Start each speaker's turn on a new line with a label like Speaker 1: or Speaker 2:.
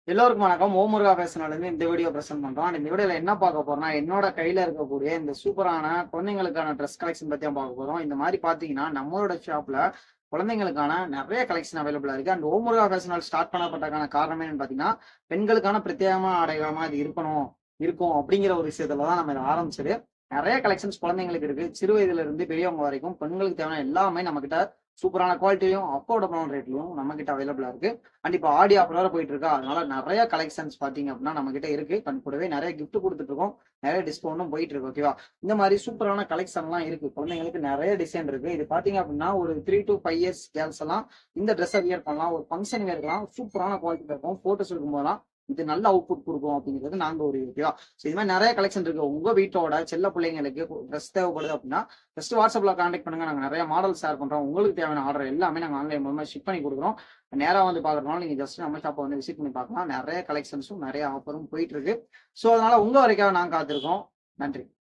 Speaker 1: எல்லோருக்கும் வணக்கம். முருகா பேசுனதுலேருந்து இந்த வீடியோ பிரசன்ட் பண்றோம். இந்த வீடியோல என்ன பார்க்க போறோம்னா, என்னோட கையில இருக்கக்கூடிய இந்த சூப்பரான குழந்தைங்களுக்கான ட்ரெஸ் கலெக்ஷன் பத்தி தான் பார்க்க போறோம். இந்த மாதிரி பார்த்தீங்கன்னா, நம்மளோட ஷாப்ல குழந்தைங்களுக்கான நெறைய கலெக்ஷன் அவைலபிளா இருக்கு. அண்ட் முருகா ஃபேஷனால் ஸ்டார்ட் பண்ணப்பட்டதுக்கான காரணமே என்னன்னு பார்த்தீங்கன்னா, பெண்களுக்கான பிரத்யேகமான ஆடைகளமா இது இருக்கும் அப்படிங்கிற ஒரு விஷயத்துல தான் நம்ம இத ஆரம்பிச்சது. நெறைய கலெக்ஷன்ஸ் குழந்தைங்களுக்கு இருக்கு. சிறு வயதில இருந்து பெரியவங்க வரைக்கும் பெண்களுக்கு தேவையான எல்லாமே நம்மகிட்ட சூப்பரான குவாலிட்டிலயும், அஃபோர்டபுளான ரேட்லயும் நம்மகிட்ட அவைலபிளா இருக்கு. அண்ட் இப்ப ஆடி ஆஃபர் வேற போயிட்டு இருக்கா. அதனால நெறைய கலெக்ஷன்ஸ் பார்த்தீங்க அப்படின்னா நம்மகிட்ட இருக்கு. அண்ட் கூடவே நெறைய கிஃப்ட் குடுத்துட்டு இருக்கோம். நெறைய டிஸ்கவுண்டும் போயிட்டு இருக்கு. ஓகேவா? இந்த மாரி சூப்பரான கலெக்ஷன்லாம் இருக்கு. குழந்தைங்களுக்கு நெறைய டிசைன் இருக்கு. இது பார்த்தீங்க அப்படின்னா ஒரு 3 to 5 இயர்ஸ் கேர்ள்ஸ் எல்லாம் இந்த ட்ரெஸ்ஸ வியர் பண்ணலாம். ஒரு ஃபங்ஷன் வியர்க்கலாம். சூப்பரான குவாலிட்டில இருக்கும். ஃபோட்டோஸ் எடுக்கும்போதெல்லாம் இது நல்ல அவுட்புட் குடுக்கும் அப்படிங்கிறது நாங்க ஒரு ஓகேவா? சோ இது மாரி நெறைய கலெக்ஷன் இருக்கு. உங்க வீட்டோட செல்ல பிள்ளைங்களுக்கு ட்ரெஸ் தேவைப்படுது அப்படின்னா, ஜஸ்ட் WhatsAppல கான்டாக்ட் பண்ணுங்க. நாங்க நெறைய மாடல் ஷேர் பண்றோம். உங்களுக்கு தேவையான ஆர்டர் எல்லாமே நாங்க ஆன்லைன் மூலமா ஷிப் பண்ணி குடுக்குறோம். நேரா வந்து பார்க்கறதுனால நீங்க ஜஸ்ட் நம்ம ஷாப்ப வந்து விசிட் பண்ணி பார்க்கலாம். நெறைய கலெக்ஷன்ஸும், நெறைய ஆஃபரும் போயிட்டு இருக்கு. சோ அதனால உங்க வரைக்கும் நாங்க காத்திருக்கோம். நன்றி.